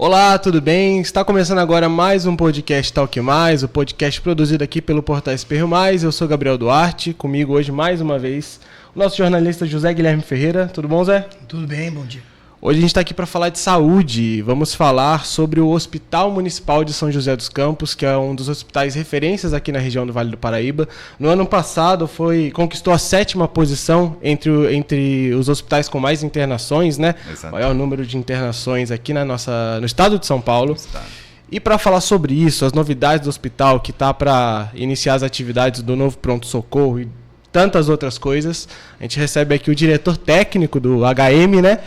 Olá, tudo bem? Está começando agora mais um podcast Talk Mais, o podcast produzido aqui pelo Portal Espelho Mais. Eu sou Gabriel Duarte, comigo hoje mais uma vez o nosso jornalista José Guilherme Ferreira. Tudo bom, Zé? Tudo bem, bom dia. Hoje a gente está aqui para falar de saúde. Vamos falar sobre o Hospital Municipal de São José dos Campos, que é um dos hospitais referências aqui na região do Vale do Paraíba. No ano passado conquistou a 7ª posição entre os hospitais com mais internações, né? Exato. Maior número de internações aqui no estado de São Paulo. E para falar sobre isso, as novidades do hospital, que está para iniciar as atividades do novo pronto-socorro e tantas outras coisas, a gente recebe aqui o diretor técnico do HM, né?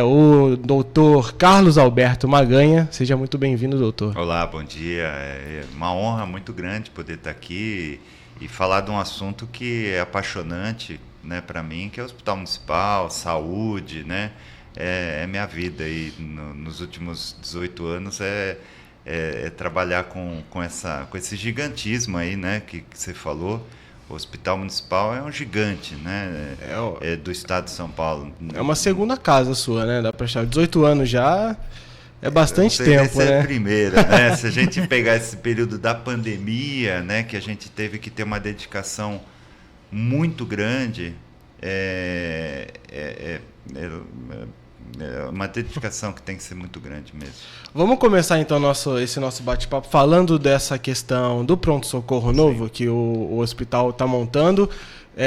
O doutor Carlos Alberto Maganha. Seja muito bem-vindo, doutor. Olá, bom dia. É uma honra muito grande poder estar aqui e falar de um assunto que é apaixonante, né, para mim, que é o Hospital Municipal, saúde, né? É minha vida e nos últimos 18 anos é trabalhar com esse gigantismo aí, né, que você falou. O Hospital Municipal é um gigante, né? Do estado de São Paulo. É uma segunda casa sua, né? Dá para achar 18 anos já, é bastante tempo, né? É a primeira, né? Se a gente pegar esse período da pandemia, né, que a gente teve que ter uma dedicação muito grande, é uma dedicação que tem que ser muito grande mesmo. Vamos começar então esse nosso bate-papo falando dessa questão do pronto-socorro novo. Sim. Que o hospital está montando,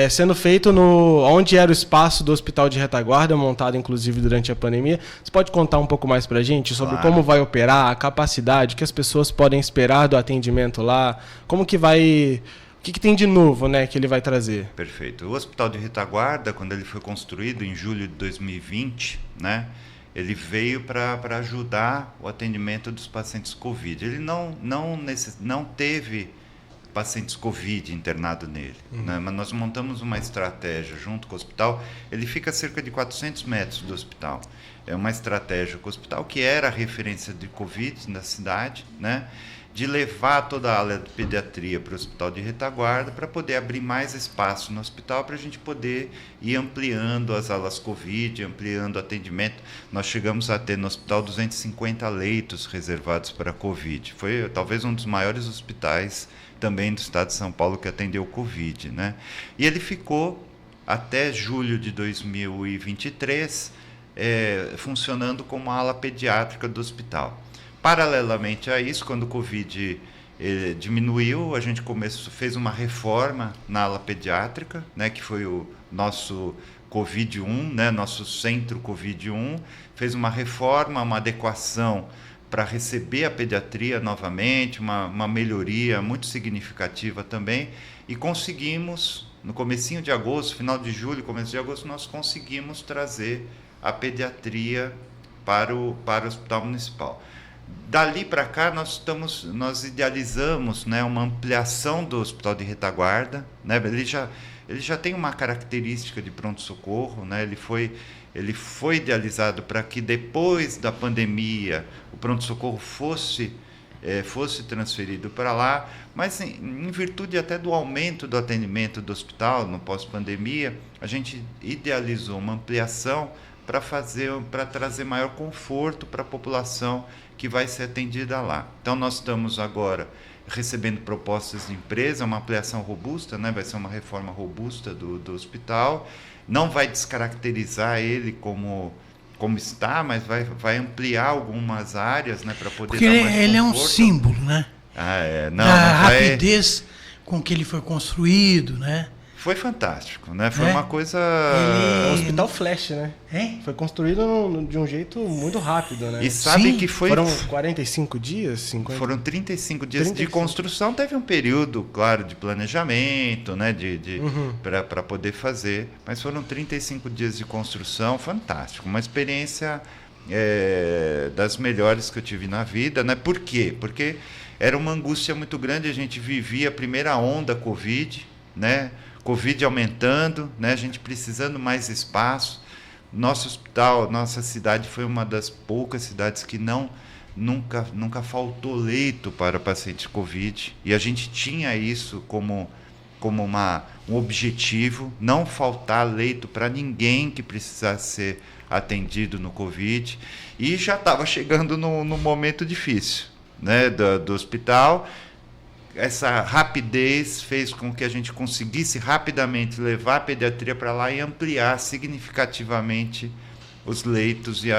sendo feito onde era o espaço do Hospital de Retaguarda, montado inclusive durante a pandemia. Você pode contar um pouco mais para a gente sobre como vai operar, a capacidade, o que as pessoas podem esperar do atendimento lá, como que vai... O que tem de novo, né, que ele vai trazer? Perfeito. O Hospital de Retaguarda, quando ele foi construído em julho de 2020, né, ele veio para ajudar o atendimento dos pacientes Covid. Ele não teve pacientes Covid internado nele, né, mas nós montamos uma estratégia junto com o hospital. Ele fica a cerca de 400 metros do hospital. É uma estratégia com o hospital que era a referência de Covid na cidade, né, de levar toda a ala de pediatria para o Hospital de Retaguarda para poder abrir mais espaço no hospital para a gente poder ir ampliando as alas Covid, ampliando o atendimento. Nós chegamos a ter no hospital 250 leitos reservados para Covid. Foi talvez um dos maiores hospitais também do estado de São Paulo que atendeu Covid, né? E ele ficou até julho de 2023 funcionando como a ala pediátrica do hospital. Paralelamente a isso, quando o Covid diminuiu, a gente fez uma reforma na ala pediátrica, né, que foi o nosso Covid-1, né, nosso centro Covid-1, fez uma reforma, uma adequação para receber a pediatria novamente, uma melhoria muito significativa também, e conseguimos, no comecinho de agosto, final de julho, começo de agosto, nós conseguimos trazer a pediatria para o Hospital Municipal. Dali para cá nós idealizamos, né, uma ampliação do Hospital de Retaguarda, né? Ele já tem uma característica de pronto-socorro, né? Ele foi idealizado para que depois da pandemia o pronto-socorro fosse transferido para lá, mas em virtude até do aumento do atendimento do hospital no pós-pandemia, a gente idealizou uma ampliação para trazer maior conforto para a população que vai ser atendida lá. Então nós estamos agora recebendo propostas de empresa, uma ampliação robusta, né? Vai ser uma reforma robusta do hospital, não vai descaracterizar ele como está, mas vai ampliar algumas áreas, né, para poder porque dar mais conforto. Ele é um símbolo, né? Da rapidez com que ele foi construído, né? Foi fantástico, né? Foi uma coisa... É um hospital flash, né? Hein? Foi construído de um jeito muito rápido, né? E sabe Sim. que Foram 45 dias? 50? Foram 35 dias de construção. Teve um período, claro, de planejamento, né? Para poder fazer. Mas foram 35 dias de construção, fantástico. Uma experiência das melhores que eu tive na vida, né? Por quê? Porque era uma angústia muito grande. A gente vivia a primeira onda Covid, né? Covid aumentando, né? A gente precisando mais espaço. Nosso hospital, nossa cidade foi uma das poucas cidades que nunca faltou leito para pacientes Covid. E a gente tinha isso como um objetivo, não faltar leito para ninguém que precisasse ser atendido no Covid, e já estava chegando no momento difícil, né, do hospital. Essa rapidez fez com que a gente conseguisse rapidamente levar a pediatria para lá e ampliar significativamente os leitos e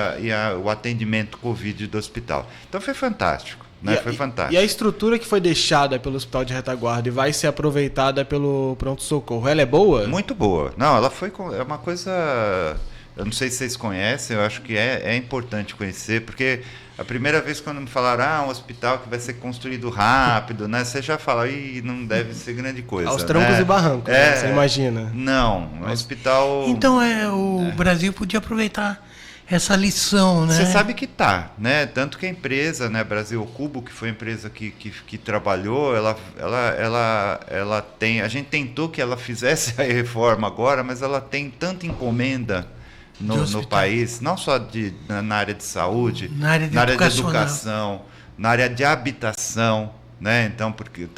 o atendimento Covid do hospital. Então foi fantástico. Né? Foi fantástico. E a estrutura que foi deixada pelo Hospital de Retaguarda e vai ser aproveitada pelo pronto-socorro, ela é boa? Muito boa. Não, ela foi... É uma coisa... Eu não sei se vocês conhecem, eu acho que é importante conhecer, porque a primeira vez quando me falaram, um hospital que vai ser construído rápido, né? Você já fala, não deve ser grande coisa. Aos trancos, né? E barrancos, né? Você imagina. Não, um hospital... Então o Brasil podia aproveitar essa lição, né? Você sabe que tá, né? Tanto que a empresa, né, Brasil Cubo, que foi a empresa que trabalhou, ela tem... A gente tentou que ela fizesse a reforma agora, mas ela tem tanta encomenda no país, não só na área de saúde, na área de educação, na área de habitação, né? Então, porque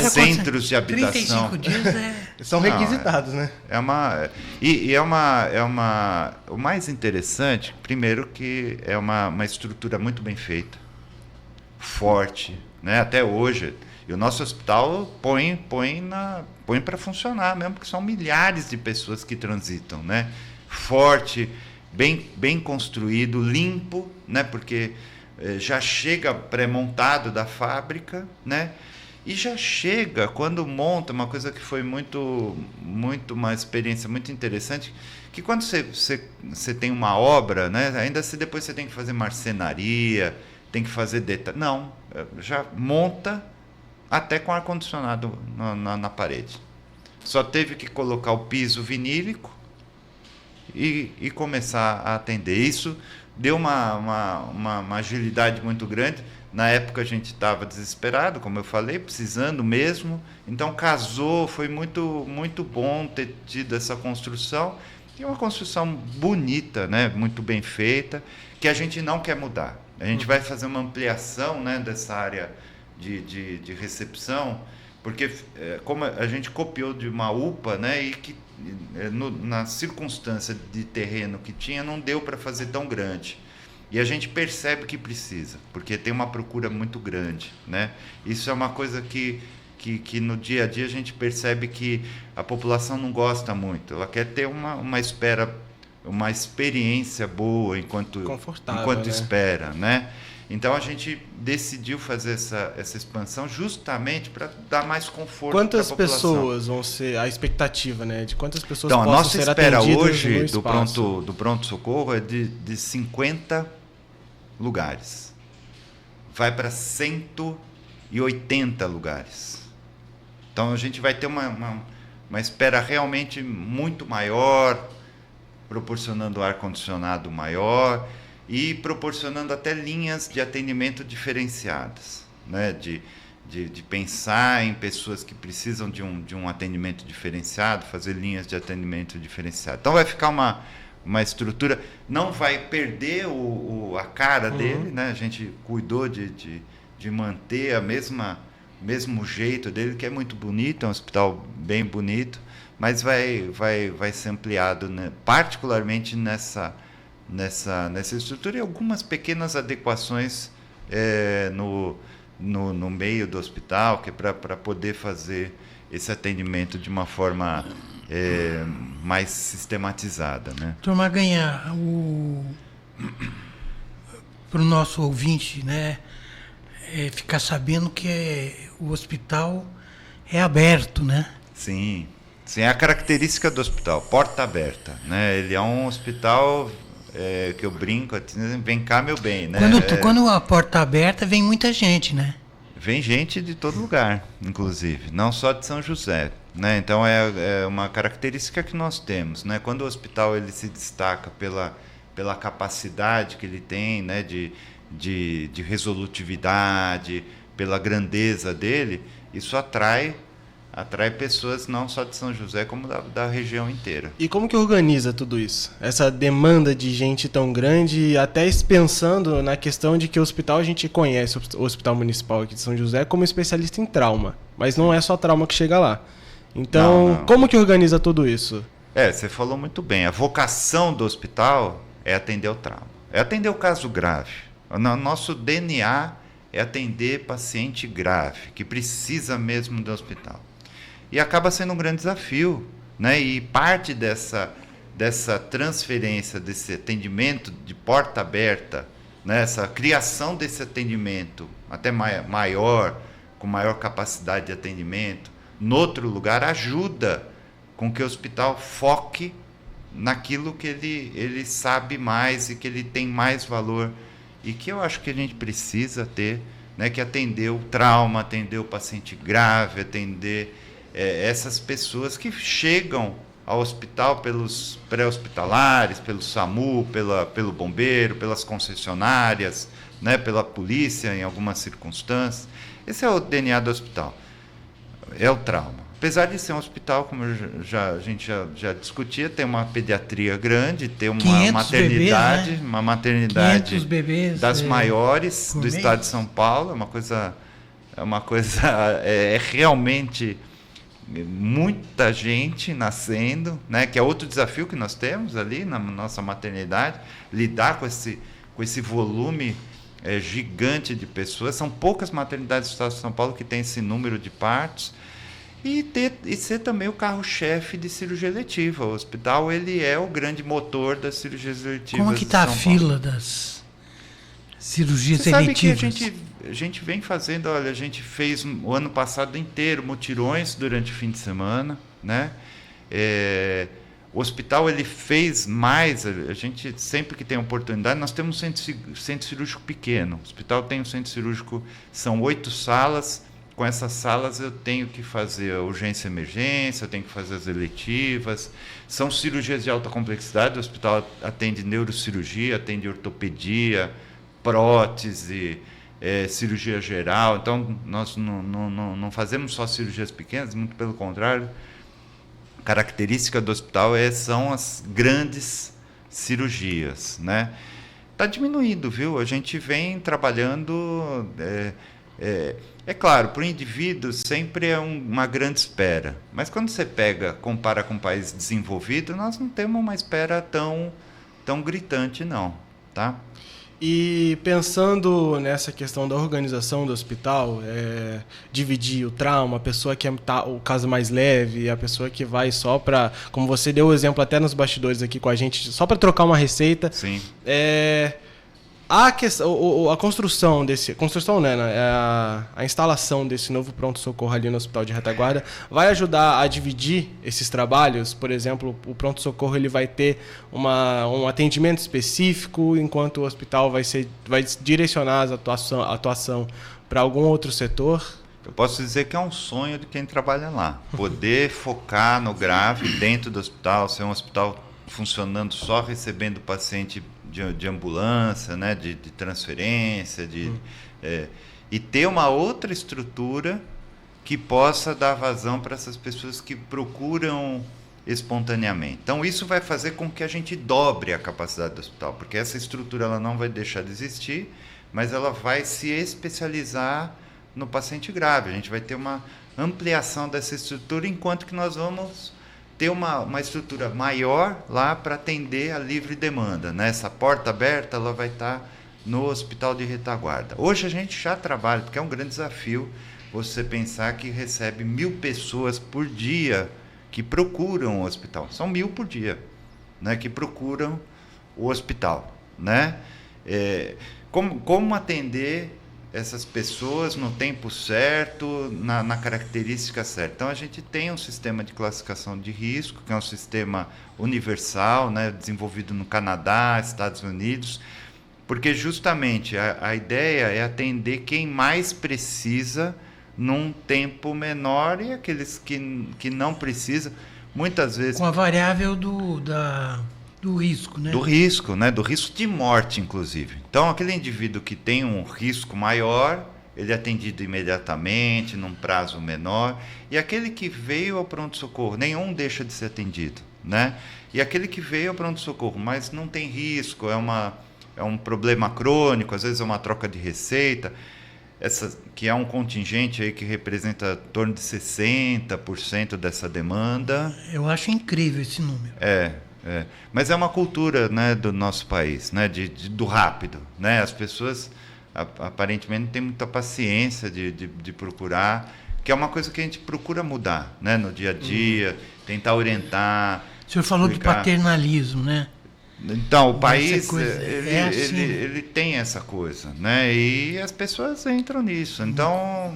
centros de habitação 35 dias são requisitados, né? O mais interessante, primeiro, que é uma estrutura muito bem feita, forte, né? Até hoje. E o nosso hospital põe para funcionar mesmo, porque são milhares de pessoas que transitam, né? Forte, bem construído, limpo, né? Porque já chega pré-montado da fábrica, né? E já chega, quando monta, uma coisa que foi muito uma experiência muito interessante, que quando você tem uma obra, né? Ainda se depois você tem que fazer marcenaria, tem que fazer detalhe. Não, já monta até com ar-condicionado na parede. Só teve que colocar o piso vinílico e começar a atender. Isso deu uma agilidade muito grande. Na época a gente estava desesperado, como eu falei, precisando mesmo. Então casou, foi muito, muito bom ter tido essa construção. E uma construção bonita, né? Muito bem feita, que a gente não quer mudar. A gente vai fazer uma ampliação, né, dessa área de recepção, porque como a gente copiou de uma UPA, né, e que na circunstância de terreno que tinha, não deu para fazer tão grande. E a gente percebe que precisa, porque tem uma procura muito grande, né? Isso é uma coisa que no dia a dia a gente percebe que a população não gosta muito. Ela quer ter uma experiência boa enquanto né? espera, né? Então a gente decidiu fazer essa expansão justamente para dar mais conforto para a população. Quantas pessoas vão ser a expectativa, né? De quantas pessoas então, possam ser atendidas no espaço? Então, a nossa espera hoje do pronto-socorro é de 50 lugares. Vai para 180 lugares. Então a gente vai ter uma espera realmente muito maior, proporcionando ar-condicionado maior e proporcionando até linhas de atendimento diferenciadas, né? De pensar em pessoas que precisam de um atendimento diferenciado, fazer linhas de atendimento diferenciado. Então vai ficar uma estrutura, não vai perder a cara dele, né? A gente cuidou de manter mesmo jeito dele, que é muito bonito, é um hospital bem bonito, mas vai ser ampliado, né? Particularmente nessa estrutura, e algumas pequenas adequações no meio do hospital, que é para poder fazer esse atendimento de uma forma mais sistematizada, né? Doutor Maganha, para o nosso ouvinte, né, ficar sabendo que o hospital é aberto, né? Sim, é a característica do hospital, porta aberta, né? Ele é um hospital que eu brinco, vem cá, meu bem, né? Quando a porta é aberta, vem muita gente, né? Vem gente de todo lugar, inclusive, não só de São José, né? Então é uma característica que nós temos, né? Quando o hospital ele se destaca pela capacidade que ele tem, né, de resolutividade, pela grandeza dele, isso atrai pessoas não só de São José, como da região inteira. E como que organiza tudo isso? Essa demanda de gente tão grande, até pensando na questão de que o hospital, a gente conhece o Hospital Municipal aqui de São José como especialista em trauma, mas não é só trauma que chega lá. Então, não. Como que organiza tudo isso? Você falou muito bem. A vocação do hospital é atender o trauma, é atender o caso grave. Nosso DNA é atender paciente grave, que precisa mesmo do hospital. E acaba sendo um grande desafio, né? E parte dessa transferência, desse atendimento de porta aberta, né? Essa criação desse atendimento até maior, com maior capacidade de atendimento, em outro lugar, ajuda com que o hospital foque naquilo que ele sabe mais e que ele tem mais valor e que eu acho que a gente precisa ter, né, que atender o trauma, atender o paciente grave, atender essas pessoas que chegam ao hospital pelos pré-hospitalares, pelo SAMU, pelo bombeiro, pelas concessionárias, né, pela polícia em algumas circunstâncias. Esse é o DNA do hospital, é o trauma. Apesar de ser um hospital, como a gente já discutia, tem uma pediatria grande, tem uma maternidade, bebês, né? Uma maternidade bebês, das maiores do estado de São Paulo. É uma coisa realmente muita gente nascendo, né? Que é outro desafio que nós temos ali na nossa maternidade, lidar com esse volume gigante de pessoas. São poucas maternidades do estado de São Paulo que têm esse número de partos. E ser também o carro-chefe de cirurgia eletiva. O hospital ele é o grande motor das cirurgias eletivas. Como que está a fila das cirurgias eletivas? Sabe que a gente vem fazendo, olha, a gente fez o ano passado inteiro mutirões durante o fim de semana, né? O hospital ele fez mais, a gente sempre que tem oportunidade, nós temos um centro cirúrgico pequeno. O hospital tem um centro cirúrgico, são 8 salas. Com essas salas eu tenho que fazer a urgência e emergência, eu tenho que fazer as eletivas. São cirurgias de alta complexidade, o hospital atende neurocirurgia, atende ortopedia, prótese, cirurgia geral. Então, nós não fazemos só cirurgias pequenas, muito pelo contrário. A característica do hospital são as grandes cirurgias, né? Está diminuindo, viu? A gente vem trabalhando... É claro, para o indivíduo sempre é uma grande espera, mas quando você compara com um país desenvolvido, nós não temos uma espera tão gritante, não, tá? E pensando nessa questão da organização do hospital, dividir o trauma, a pessoa que é o caso mais leve, a pessoa que vai só para, como você deu o exemplo até nos bastidores aqui com a gente, só para trocar uma receita. Sim. A construção a instalação desse novo pronto-socorro ali no Hospital de Retaguarda vai ajudar a dividir esses trabalhos. Por exemplo, o pronto-socorro ele vai ter um atendimento específico, enquanto o hospital vai direcionar a atuação para algum outro setor. Eu posso dizer que é um sonho de quem trabalha lá, poder focar no grave dentro do hospital, ser um hospital funcionando só recebendo paciente de ambulância, né, de transferência, e ter uma outra estrutura que possa dar vazão para essas pessoas que procuram espontaneamente. Então, isso vai fazer com que a gente dobre a capacidade do hospital, porque essa estrutura ela não vai deixar de existir, mas ela vai se especializar no paciente grave. A gente vai ter uma ampliação dessa estrutura, enquanto que nós vamos ter uma estrutura maior lá para atender a livre demanda, né? Essa porta aberta ela vai estar no Hospital de Retaguarda. Hoje a gente já trabalha, porque é um grande desafio você pensar que recebe 1.000 pessoas por dia que procuram o hospital. São 1.000 por dia, né? Que procuram o hospital, né? Como atender essas pessoas no tempo certo, na característica certa. Então, a gente tem um sistema de classificação de risco, que é um sistema universal, né, desenvolvido no Canadá, Estados Unidos, porque justamente a ideia é atender quem mais precisa num tempo menor e aqueles que não precisam, muitas vezes... Com a variável do risco, né? Do risco, né? Do risco de morte, inclusive. Então, aquele indivíduo que tem um risco maior, ele é atendido imediatamente, num prazo menor. E aquele que veio ao pronto-socorro, nenhum deixa de ser atendido, né? E aquele que veio ao pronto-socorro, mas não tem risco, é um problema crônico, às vezes é uma troca de receita, que é um contingente aí que representa em torno de 60% dessa demanda. Eu acho incrível esse número. Mas é uma cultura, né, do nosso país, né, do rápido, né? As pessoas aparentemente não têm muita paciência de procurar, que é uma coisa que a gente procura mudar, né, no dia a dia, tentar orientar. O senhor falou do paternalismo, né? Então, o país, assim. ele tem essa coisa, né? E as pessoas entram nisso. Então,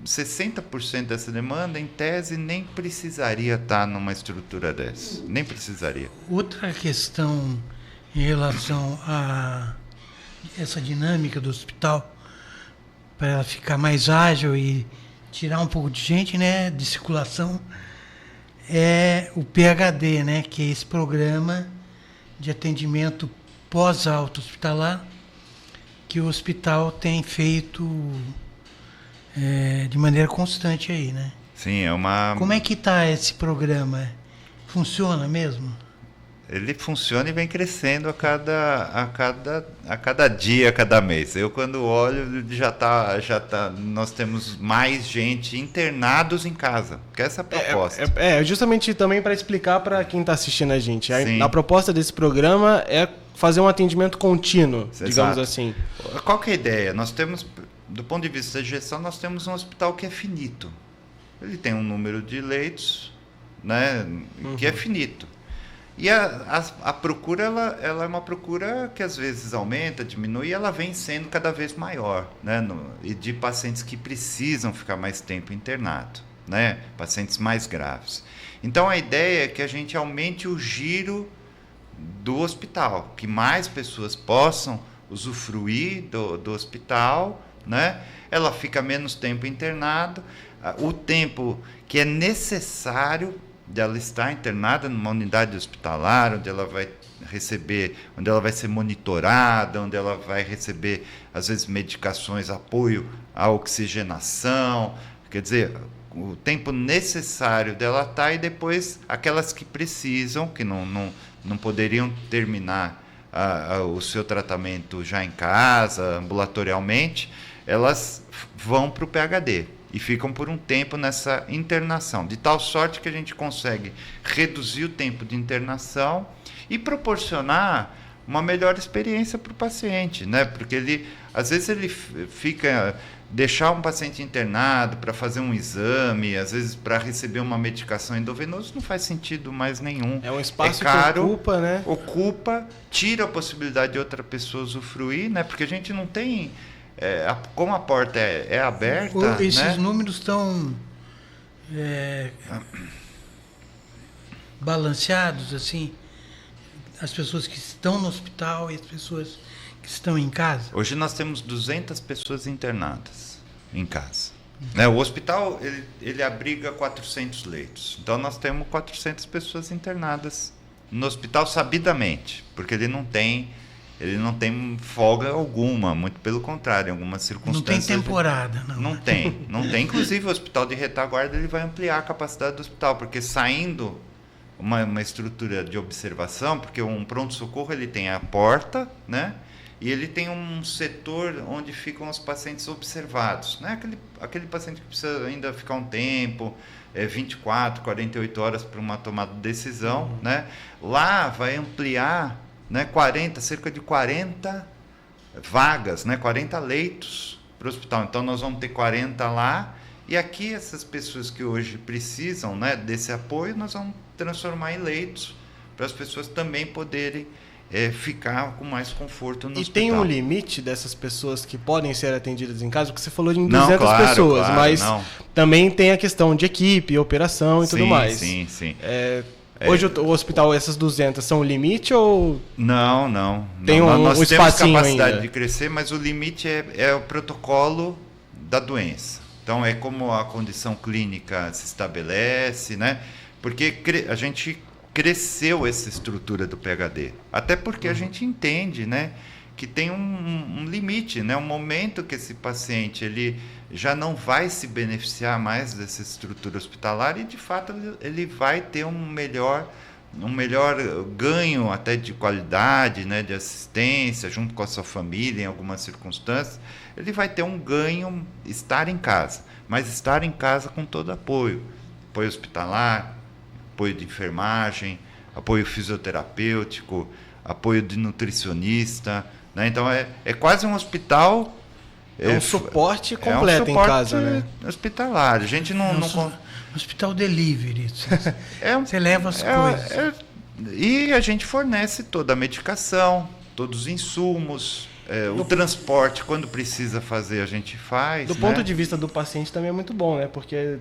60% dessa demanda, em tese, nem precisaria estar numa estrutura dessa. Nem precisaria. Outra questão em relação a essa dinâmica do hospital, para ela ficar mais ágil e tirar um pouco de gente, né, de circulação, é o PHD, né, que é esse programa de atendimento pós-alta hospitalar que o hospital tem feito de maneira constante aí, né? Sim, é uma... Como é que está esse programa? Funciona mesmo? Ele funciona e vem crescendo a cada dia, a cada mês. Eu, quando olho, já tá, nós temos mais gente internados em casa, que é essa a proposta. Justamente também para explicar para quem está assistindo a gente. A proposta desse programa é fazer um atendimento contínuo, digamos assim. Qual que é a ideia? Nós temos, do ponto de vista da gestão, nós temos um hospital que é finito. Ele tem um número de leitos, né, que é finito. E a procura, ela é uma procura que às vezes aumenta, diminui, e ela vem sendo cada vez maior, né? E de pacientes que precisam ficar mais tempo internado, né? Pacientes mais graves. Então, a ideia é que a gente aumente o giro do hospital, que mais pessoas possam usufruir do hospital, né? Ela fica menos tempo internado, o tempo que é necessário dela estar internada numa unidade hospitalar, onde ela vai receber, onde ela vai ser monitorada, onde ela vai receber, às vezes, medicações, apoio à oxigenação, quer dizer, o tempo necessário dela estar, e depois aquelas que precisam, que não poderiam terminar o seu tratamento já em casa, ambulatorialmente, elas vão para o PHD. E ficam por um tempo nessa internação, de tal sorte que a gente consegue reduzir o tempo de internação e proporcionar uma melhor experiência para o paciente, né? Porque às vezes ele deixar um paciente internado para fazer um exame, às vezes para receber uma medicação endovenosa, não faz sentido mais nenhum. É um espaço caro, que ocupa, né? Ocupa, tira a possibilidade de outra pessoa usufruir, né? Porque a gente não tem... como a porta é aberta, esses números estão balanceados, assim, as pessoas que estão no hospital e as pessoas que estão em casa? Hoje nós temos 200 pessoas internadas em casa. Né? O hospital ele abriga 400 leitos, então nós temos 400 pessoas internadas no hospital sabidamente, porque ele não tem folga alguma, muito pelo contrário, em algumas circunstâncias... Não tem temporada, não. Não tem. Inclusive, o hospital de retaguarda ele vai ampliar a capacidade do hospital, porque saindo uma estrutura de observação, porque um pronto-socorro ele tem a porta, né? E ele tem um setor onde ficam os pacientes observados, né? Aquele paciente que precisa ainda ficar um tempo, 24, 48 horas para uma tomada de decisão, né? Lá vai ampliar, né, cerca de 40 vagas, né, 40 leitos para o hospital. Então, nós vamos ter 40 lá, e aqui essas pessoas que hoje precisam, né, desse apoio, nós vamos transformar em leitos para as pessoas também poderem ficar com mais conforto no hospital. E tem um limite dessas pessoas que podem ser atendidas em casa? Porque você falou em 200 pessoas, mas também tem a questão de equipe, operação e tudo mais. Sim. Hoje o hospital, essas 200 são o limite ou... Não. Tem nós temos capacidade ainda de crescer, mas o limite é o protocolo da doença. Então, é como a condição clínica se estabelece, né? Porque a gente cresceu essa estrutura do PHD. Até porque a gente entende, né, que tem um limite, né? Um momento que esse paciente ele já não vai se beneficiar mais dessa estrutura hospitalar e, de fato, ele vai ter um melhor um melhor ganho até de qualidade, né, de assistência, junto com a sua família, em algumas circunstâncias, ele vai ter um ganho estar em casa, mas estar em casa com todo apoio. Apoio hospitalar, apoio de enfermagem, apoio fisioterapêutico, apoio de nutricionista, né? Então, é quase um hospital... É um suporte completo em casa, né? Hospitalar. A gente não... Hospital delivery. Você leva as coisas. E a gente fornece toda a medicação, todos os insumos, o transporte, quando precisa fazer, a gente faz. Do ponto de vista do paciente também é muito bom, né? Porque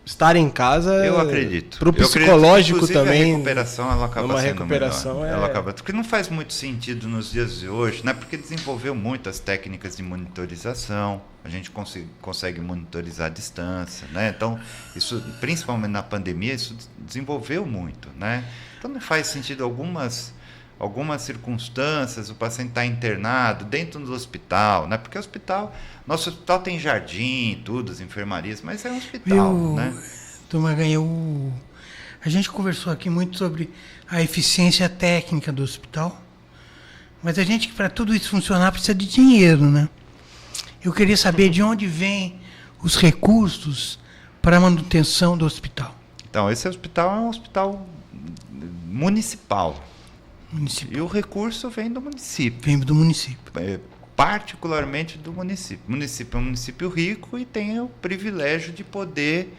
estar em casa, eu acredito. Para o psicológico acredito, também. A recuperação ela acaba sendo recuperação melhor. Ela acaba, porque não faz muito sentido nos dias de hoje, né? Porque desenvolveu muitas técnicas de monitorização. A gente consegue monitorizar a distância, né? Então, isso, principalmente na pandemia, isso desenvolveu muito, né? Então, não faz sentido algumas circunstâncias, o paciente está internado dentro do hospital, né? Porque nosso hospital tem jardim, tudo, as enfermarias, mas é um hospital, né? Maganha, a gente conversou aqui muito sobre a eficiência técnica do hospital, mas a gente, para tudo isso funcionar, precisa de dinheiro, né? Eu queria saber de onde vêm os recursos para a manutenção do hospital. Então, esse hospital é um hospital municipal. E o recurso vem do município. Vem do município. Particularmente do município. O município é um município rico e tem o privilégio de poder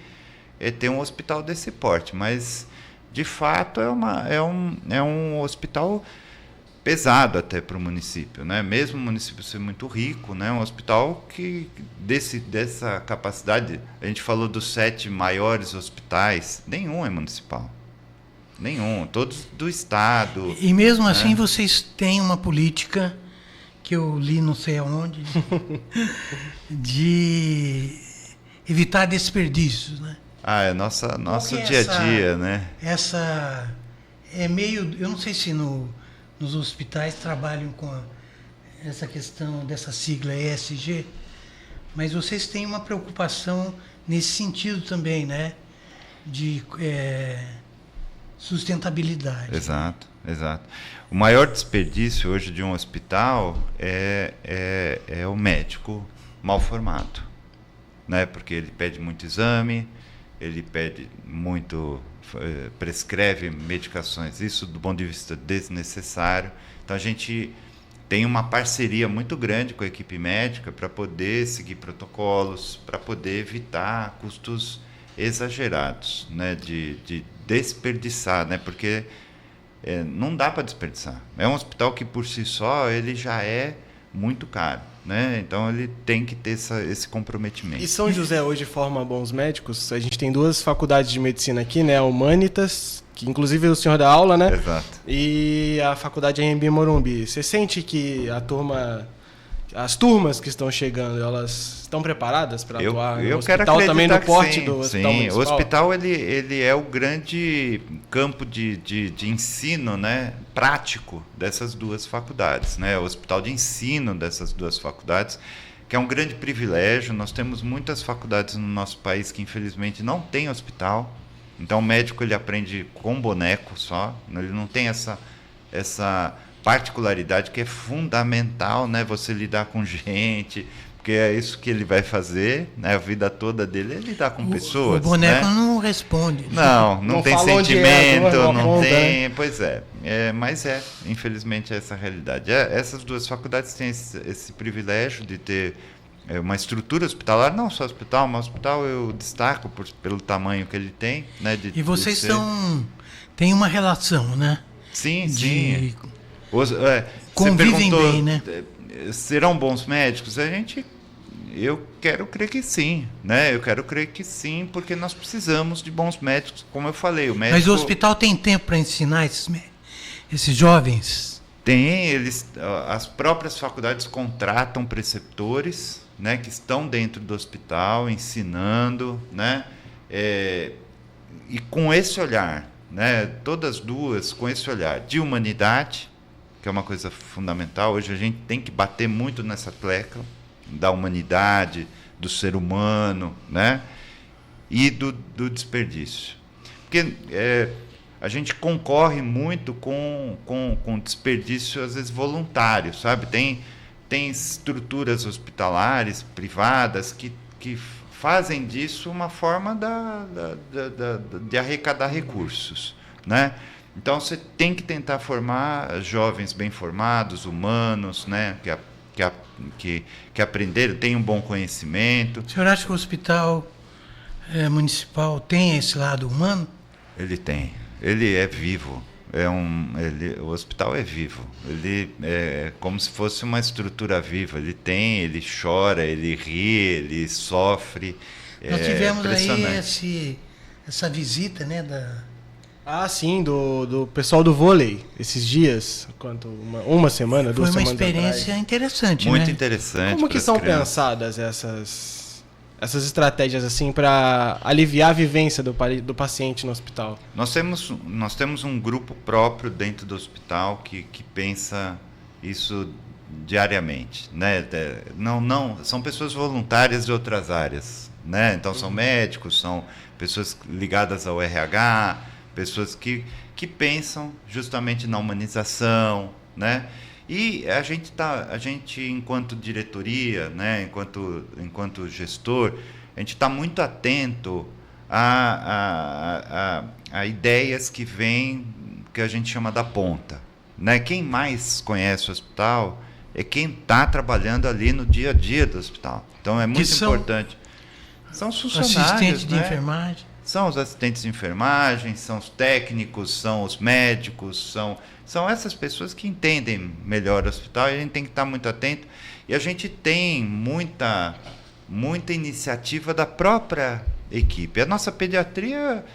ter um hospital desse porte. Mas, de fato, é um hospital pesado até para o município, né? Mesmo o município ser muito rico, né? Um hospital que dessa capacidade, a gente falou dos 7 maiores hospitais, nenhum é municipal. Nenhum, todos do Estado. E mesmo assim vocês têm uma política que eu li não sei aonde de evitar desperdícios, né? É nosso dia a dia, né? Essa é meio, eu não sei se nos hospitais trabalham com essa questão dessa sigla ESG, mas vocês têm uma preocupação nesse sentido também, né? De sustentabilidade. Exato. O maior desperdício hoje de um hospital é o médico mal formado, né? Porque ele pede muito exame, ele pede muito, prescreve medicações, isso do ponto de vista desnecessário. Então a gente tem uma parceria muito grande com a equipe médica para poder seguir protocolos, para poder evitar custos exagerados, né? De desperdiçar, né? Porque não dá para desperdiçar. É um hospital que por si só ele já é muito caro, né? Então ele tem que ter esse comprometimento. E São José hoje forma bons médicos? A gente tem 2 faculdades de medicina aqui, né? A Humanitas, que inclusive o senhor dá aula, né? Exato. E a faculdade Anhembi Morumbi. Você sente que as turmas que estão chegando, elas estão preparadas para atuar no hospital também no porte do hospital municipal? O hospital ele é o grande campo de ensino, né, prático dessas 2 faculdades, né? O hospital de ensino dessas 2 faculdades, que é um grande privilégio. Nós temos muitas faculdades no nosso país que infelizmente não tem hospital. Então o médico ele aprende com boneco só, ele não tem essa particularidade que é fundamental, né? Você lidar com gente, porque é isso que ele vai fazer, né? A vida toda dele é lidar com pessoas. O boneco, né? Não responde. Não tem sentimento, não tem. Pois mas infelizmente é essa a realidade. Essas 2 faculdades têm esse privilégio de ter uma estrutura hospitalar, não só hospital, mas hospital eu destaco pelo tamanho que ele tem, né? E vocês têm uma relação, né? Sim. Convivem bem, né? Serão bons médicos? Eu quero crer que sim, né? Eu quero crer que sim, porque nós precisamos de bons médicos, como eu falei. Mas o hospital tem tempo para ensinar esses jovens? Tem, as próprias faculdades contratam preceptores, né, que estão dentro do hospital ensinando, né? E com esse olhar, né? Todas 2 com esse olhar de humanidade, que é uma coisa fundamental. Hoje a gente tem que bater muito nessa tecla da humanidade, do ser humano, né? E do desperdício. Porque a gente concorre muito com desperdício, às vezes, voluntário, sabe? Tem estruturas hospitalares, privadas, que fazem disso uma forma de arrecadar recursos, né? Então, você tem que tentar formar jovens bem formados, humanos, né? Que aprenderam, têm um bom conhecimento. O senhor acha que o hospital municipal tem esse lado humano? Ele tem. Ele é vivo. O hospital é vivo. Ele é como se fosse uma estrutura viva. Ele chora, ele ri, ele sofre. Nós tivemos aí essa visita, né, sim, do pessoal do vôlei, esses dias, uma semana, 2 semanas atrás. Foi uma experiência interessante, muito né? interessante. Como que são pensadas essas estratégias assim para aliviar a vivência do paciente no hospital? Nós temos um grupo próprio dentro do hospital que pensa isso diariamente, né? Não, são pessoas voluntárias de outras áreas, né? Então são médicos, são pessoas ligadas ao RH, pessoas que pensam justamente na humanização, né? E a gente enquanto diretoria, né, enquanto gestor, a gente está muito atento a ideias que vêm, que a gente chama da ponta, né? Quem mais conhece o hospital é quem está trabalhando ali no dia a dia do hospital. Então é muito importante. São os funcionários, assistentes de né? enfermagem. São os assistentes de enfermagem, são os técnicos, são os médicos, são essas pessoas que entendem melhor o hospital, e a gente tem que estar muito atento. E a gente tem muita iniciativa da própria equipe. A nossa pediatria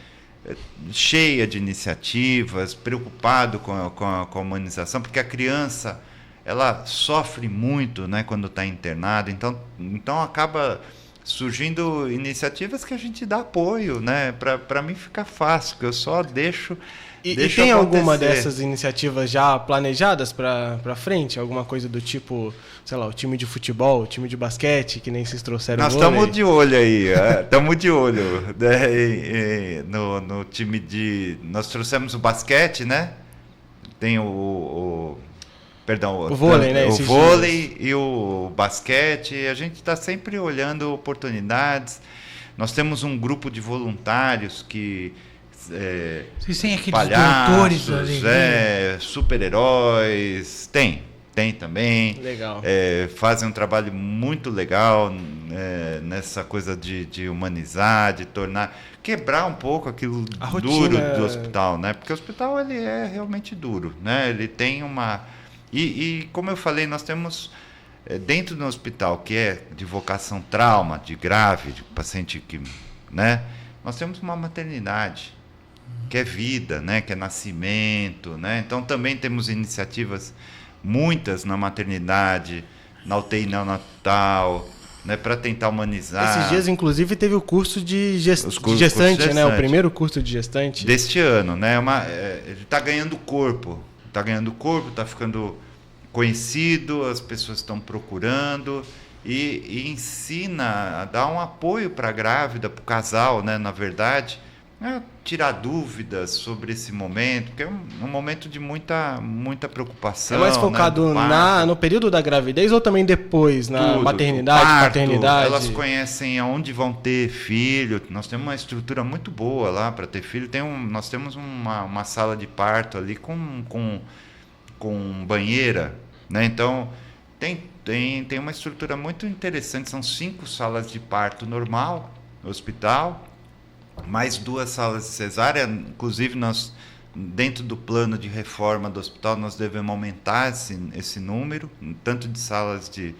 é cheia de iniciativas, preocupado com a humanização, porque a criança ela sofre muito, né, quando está internada, então acaba surgindo iniciativas que a gente dá apoio, né? Para mim fica fácil, que eu só deixo E tem alguma dessas iniciativas já planejadas para frente? Alguma coisa do tipo, sei lá, o time de futebol, o time de basquete, que nem vocês trouxeram? Nós estamos de olho aí, estamos de olho, né? No time de... Nós trouxemos o basquete, né? Tem o vôlei, né? O vôlei e o basquete. A gente está sempre olhando oportunidades. Nós temos um grupo de voluntários que... Vocês têm aqueles palhaços, doutores, super-heróis. Tem também. Legal. Fazem um trabalho muito legal nessa coisa de humanizar, de quebrar um pouco aquilo duro do hospital, né? Porque o hospital ele é realmente duro, né? Ele tem uma... E como eu falei, nós temos dentro do hospital, que é de vocação trauma, de grave, de paciente que... né? Nós temos uma maternidade, que é vida, né? Que é nascimento, né? Então também temos iniciativas, muitas na maternidade, na UTI neonatal, né? Para tentar humanizar. Esses dias, inclusive, teve o curso de gestante, né? O primeiro curso de gestante. Deste ano, né? Ele está ganhando corpo. Está ficando conhecido, as pessoas estão procurando e ensina a dar um apoio para a grávida, para o casal, né, na verdade, tirar dúvidas sobre esse momento, que é um momento de muita preocupação. É mais focado, né, no período da gravidez ou também depois, na maternidade, parto, paternidade? Elas conhecem aonde vão ter filho. Nós temos uma estrutura muito boa lá para ter filho. Nós temos uma sala de parto ali com banheira, né? Então tem uma estrutura muito interessante. São 5 salas de parto normal no hospital, mais 2 salas de cesárea. Inclusive, nós, dentro do plano de reforma do hospital, nós devemos aumentar esse número, tanto de salas de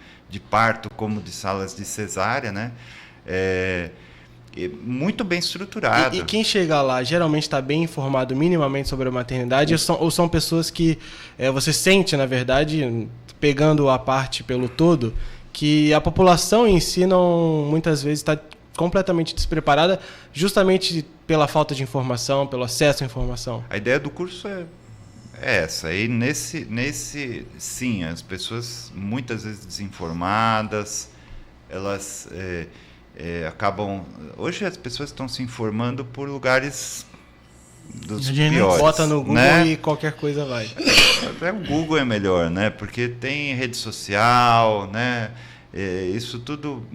parto como de salas de cesárea, né? Muito bem estruturado. E quem chega lá geralmente está bem informado minimamente sobre a maternidade, ou são pessoas que você sente, na verdade, pegando a parte pelo todo, que a população em si muitas vezes está completamente despreparada, justamente pela falta de informação, pelo acesso à informação? A ideia do curso é essa. E nesse sim, as pessoas muitas vezes desinformadas, elas acabam... Hoje as pessoas estão se informando por lugares dos A gente piores. Bota no Google, né? e qualquer coisa vai. Até o Google é melhor, né? Porque tem rede social, né? Isso tudo.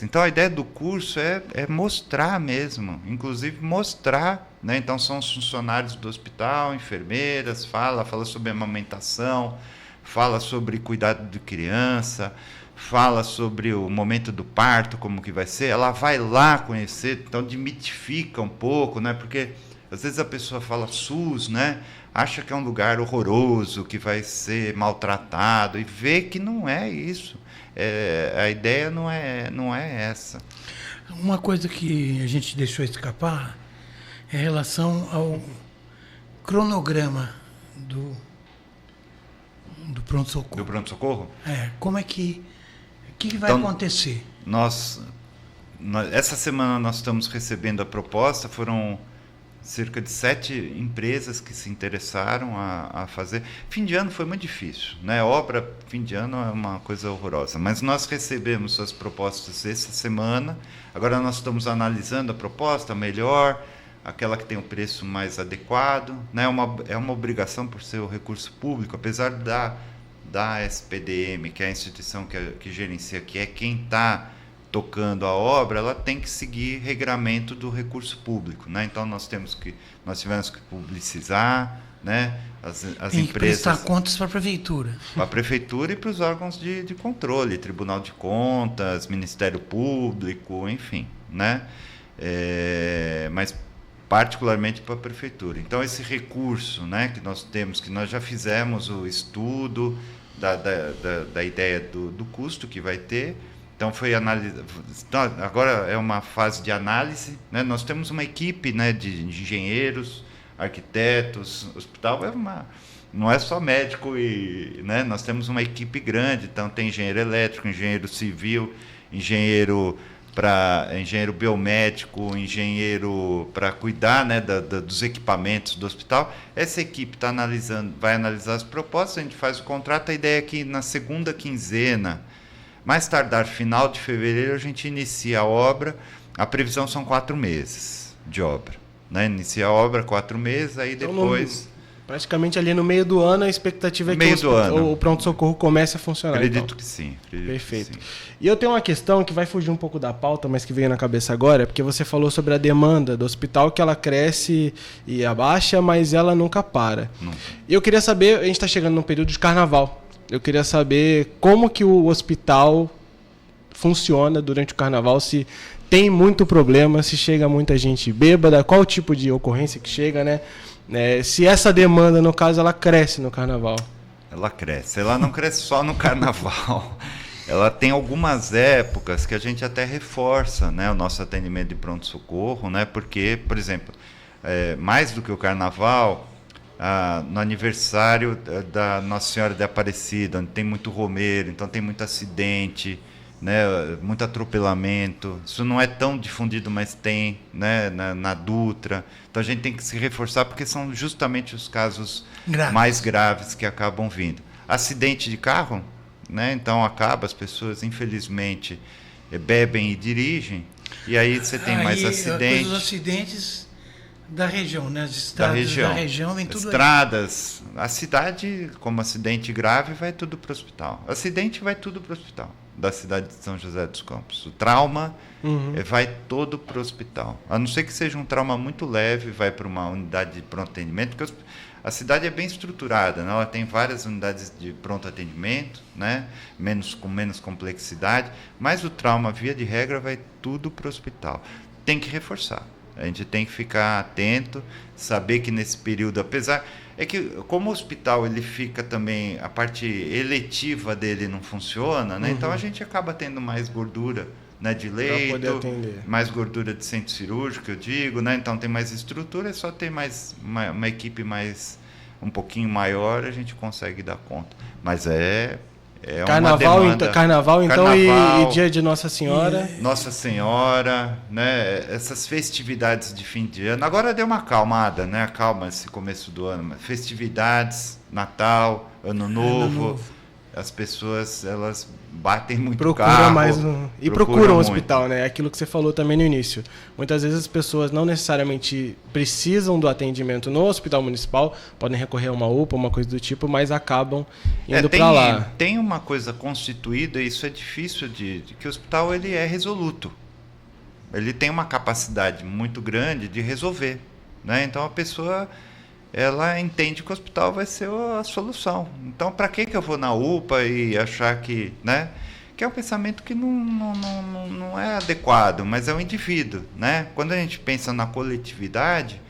Então a ideia do curso é mostrar mesmo, inclusive mostrar, né? Então são os funcionários do hospital, enfermeiras, fala sobre amamentação, fala sobre cuidado de criança, fala sobre o momento do parto, como que vai ser. Ela vai lá conhecer, então demitifica um pouco, né? Porque às vezes a pessoa fala SUS, né? Acha que é um lugar horroroso, que vai ser maltratado, e vê que não é isso. A ideia não é essa. Uma coisa que a gente deixou escapar é em relação ao cronograma do pronto-socorro. Do pronto-socorro? Como é que... O que vai acontecer? Essa semana nós estamos recebendo a proposta, foram cerca de 7 empresas que se interessaram a fazer. Fim de ano foi muito difícil, né? Obra, fim de ano é uma coisa horrorosa, mas nós recebemos as propostas essa semana, agora nós estamos analisando a proposta melhor, aquela que tem o preço mais adequado, né? É uma obrigação por ser o recurso público, apesar da SPDM, que é a instituição que gerencia, que é quem está tocando a obra, ela tem que seguir regramento do recurso público, né? Então nós tivemos que publicizar, né? As tem que empresas, prestar contas para a prefeitura. para a prefeitura e para os órgãos de controle, Tribunal de Contas, Ministério Público, enfim, né? Mas particularmente para a prefeitura. Então esse recurso, né, que nós temos, que nós já fizemos o estudo da ideia do custo que vai ter. Então foi analisado. Agora é uma fase de análise, né? Nós temos uma equipe, né, de engenheiros, arquitetos. O hospital não é só médico, né? Nós temos uma equipe grande. Então tem engenheiro elétrico, engenheiro civil, engenheiro biomédico, engenheiro para cuidar, né, dos equipamentos do hospital. Essa equipe vai analisar as propostas, a gente faz o contrato. A ideia é que na segunda quinzena, mais tardar final de fevereiro, a gente inicia a obra. A previsão são 4 meses de obra, né? Inicia a obra 4 meses, aí depois... Praticamente ali no meio do ano, a expectativa é que o pronto-socorro comece a funcionar. Acredito que sim. Perfeito. Que sim. E eu tenho uma questão que vai fugir um pouco da pauta, mas que veio na cabeça agora, porque você falou sobre a demanda do hospital, que ela cresce e abaixa, mas ela nunca para. E eu queria saber, a gente está chegando num período de carnaval, eu queria saber como que o hospital funciona durante o carnaval, se tem muito problema, se chega muita gente bêbada, qual o tipo de ocorrência que chega, né? Se essa demanda, no caso, ela cresce no carnaval. Ela cresce. Ela não cresce só no carnaval. Ela tem algumas épocas que a gente até reforça, né, o nosso atendimento de pronto-socorro, né? Porque, por exemplo, mais do que o carnaval, no aniversário da Nossa Senhora de Aparecida, onde tem muito romeiro, então tem muito acidente, né, muito atropelamento. Isso não é tão difundido, mas tem, né, na Dutra. Então a gente tem que se reforçar, porque são justamente os casos mais graves que acabam vindo. Acidente de carro, né? Então as pessoas, infelizmente, bebem e dirigem, e aí você tem mais acidentes. Os acidentes da região, né? As estradas da região vem tudo estradas, aí. A cidade, como acidente grave, vai tudo para o hospital. Acidente vai tudo para o hospital da cidade de São José dos Campos. O trauma vai todo para o hospital. A não ser que seja um trauma muito leve, vai para uma unidade de pronto atendimento, porque a cidade é bem estruturada, né? Ela tem várias unidades de pronto atendimento, né? Com menos complexidade, mas o trauma, via de regra, vai tudo para o hospital. Tem que reforçar. A gente tem que ficar atento, saber que nesse período, apesar... É que como o hospital ele fica também, a parte eletiva dele não funciona, né? Então a gente acaba tendo mais gordura, né, de leito, mais gordura de centro cirúrgico, eu digo, né? Então tem mais estrutura, é só ter mais uma equipe um pouquinho maior, a gente consegue dar conta. Mas carnaval, uma demanda. Carnaval, então, e dia de Nossa Senhora. Nossa Senhora, né? Essas festividades de fim de ano. Agora deu uma acalmada, né? Acalma esse começo do ano. Festividades, Natal, Ano Novo. as pessoas elas batem muito Procura carro. mais e procuram um muito. hospital, né? Aquilo que você falou também no início. Muitas vezes as pessoas não necessariamente precisam do atendimento no hospital municipal, podem recorrer a uma UPA, uma coisa do tipo, mas acabam indo para lá. Tem uma coisa constituída, e isso é difícil que o hospital ele é resoluto. Ele tem uma capacidade muito grande de resolver, né? Então a pessoa ela entende que o hospital vai ser a solução. Então, para que eu vou na UPA e achar que, né? Que é um pensamento que não é adequado, mas é o indivíduo, né? Quando a gente pensa na coletividade,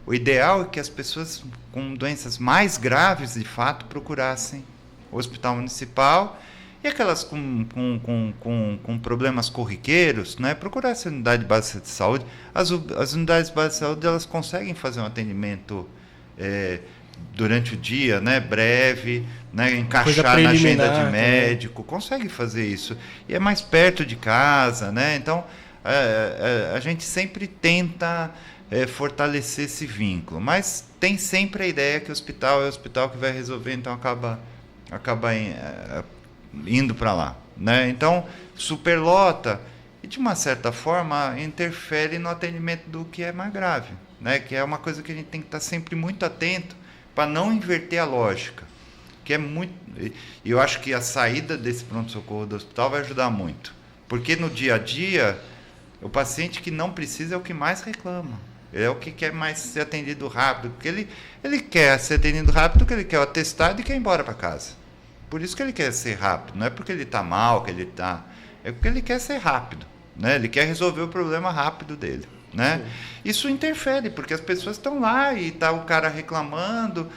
o ideal é que as pessoas com doenças mais graves, de fato, procurassem o hospital municipal, e aquelas com problemas corriqueiros, né? Procurassem a unidade básica de saúde. As unidades básicas de saúde elas conseguem fazer um atendimento durante o dia, né, breve, né, encaixar na agenda de médico, consegue fazer isso. E é mais perto de casa, né? Então, a gente sempre tenta fortalecer esse vínculo, mas tem sempre a ideia que o hospital é o hospital que vai resolver, então acaba indo para lá, né? Então, superlota e, de uma certa forma, interfere no atendimento do que é mais grave, né? Que é uma coisa que a gente tem que estar sempre muito atento para não inverter a lógica, que é muito. E eu acho que a saída desse pronto-socorro do hospital vai ajudar muito, porque no dia a dia o paciente que não precisa é o que mais reclama, é o que quer mais ser atendido rápido, porque ele quer ser atendido rápido, porque ele quer o atestado e quer ir embora para casa. Por isso que ele quer ser rápido, não é porque ele está mal, é porque ele quer ser rápido, né? Ele quer resolver o problema rápido dele, né? Isso interfere, porque as pessoas estão lá e está o cara reclamando,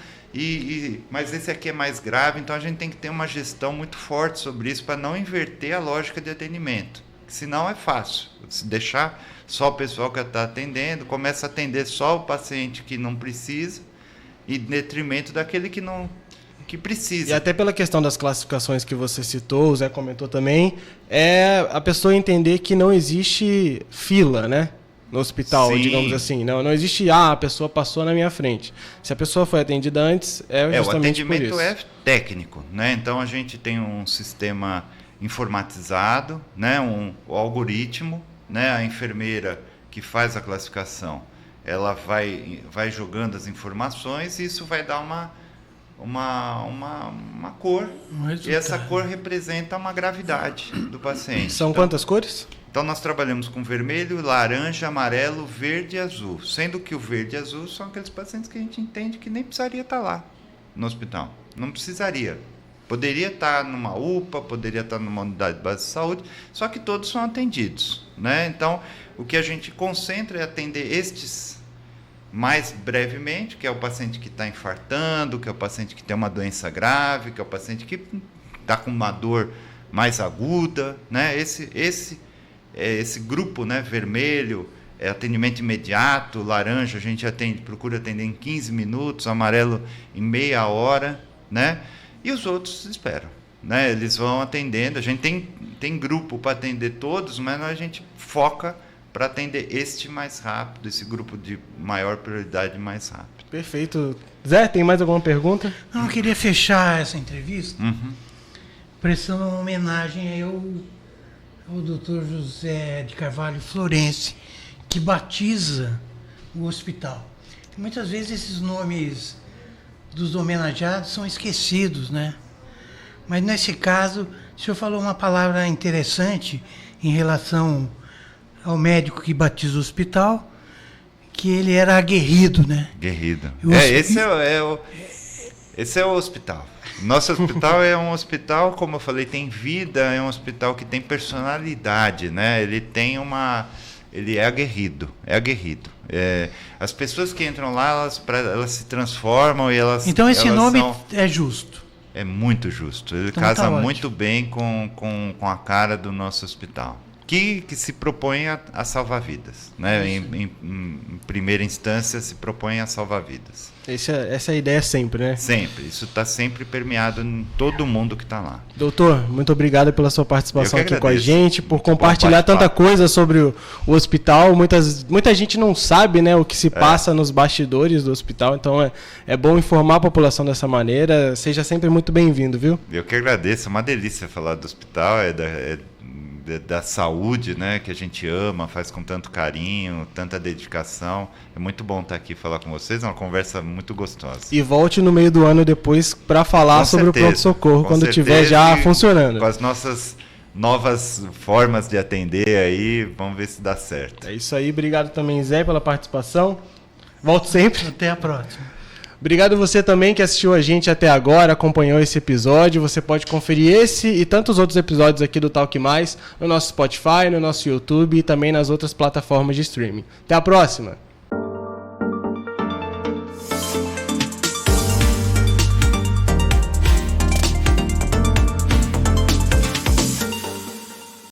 mas esse aqui é mais grave, então a gente tem que ter uma gestão muito forte sobre isso para não inverter a lógica de atendimento, senão é fácil, se deixar só o pessoal que está atendendo, começa a atender só o paciente que não precisa, em detrimento daquele que precisa. E até pela questão das classificações que você citou, o Zé comentou também, é a pessoa entender que não existe fila, né? No hospital, Sim. Digamos assim. Não existe, a pessoa passou na minha frente. Se a pessoa foi atendida antes, justamente por isso. O atendimento é técnico, né? Então a gente tem um sistema informatizado, né? O algoritmo, né? A enfermeira que faz a classificação, ela vai jogando as informações e isso vai dar uma cor, e essa cor representa uma gravidade do paciente. São quantas cores? Então nós trabalhamos com vermelho, laranja, amarelo, verde e azul, sendo que o verde e azul são aqueles pacientes que a gente entende que nem precisaria estar lá no hospital, não precisaria. Poderia estar numa UPA, poderia estar numa unidade de base de saúde, só que todos são atendidos, né? Então o que a gente concentra é atender estes mais brevemente, que é o paciente que está infartando, que é o paciente que tem uma doença grave, que é o paciente que está com uma dor mais aguda, né? Esse grupo, né? Vermelho é atendimento imediato, laranja a gente procura atender em 15 minutos, amarelo em meia hora, né? E os outros esperam, né? Eles vão atendendo, a gente tem grupo para atender todos, mas a gente foca para atender este mais rápido, esse grupo de maior prioridade mais rápido. Perfeito. Zé, tem mais alguma pergunta? Não, eu queria fechar essa entrevista prestando uma homenagem ao Dr. José de Carvalho Florense, que batiza o hospital. Muitas vezes esses nomes dos homenageados são esquecidos, né? Mas nesse caso, o senhor falou uma palavra interessante em relação ao médico que batiza o hospital, que ele era aguerrido, né? Aguerrido. Esse é o hospital. Nosso hospital é um hospital, como eu falei, tem vida, é um hospital que tem personalidade, né? Ele é aguerrido, as pessoas que entram lá, elas se transformam e elas... Então esse nome é justo. É muito justo. Ele então, casa tá muito bem com a cara do nosso hospital. que se propõe a salvar vidas, né? Em primeira instância, se propõe a salvar vidas. Essa é a ideia sempre, né? Sempre. Isso está sempre permeado em todo mundo que está lá. Doutor, muito obrigado pela sua participação aqui com a gente, por Muito compartilhar tanta coisa sobre o hospital. Muita gente não sabe, né, o que se passa nos bastidores do hospital, então é bom informar a população dessa maneira. Seja sempre muito bem-vindo, viu? Eu que agradeço. É uma delícia falar do hospital, da saúde, né, que a gente ama, faz com tanto carinho, tanta dedicação. É muito bom estar aqui e falar com vocês, é uma conversa muito gostosa. E volte no meio do ano depois para falar sobre o pronto-socorro, quando estiver já funcionando. Com as nossas novas formas de atender aí, vamos ver se dá certo. É isso aí, obrigado também, Zé, pela participação. Volte sempre. Até a próxima. Obrigado você também que assistiu a gente até agora, acompanhou esse episódio. Você pode conferir esse e tantos outros episódios aqui do Talk Mais no nosso Spotify, no nosso YouTube e também nas outras plataformas de streaming. Até a próxima!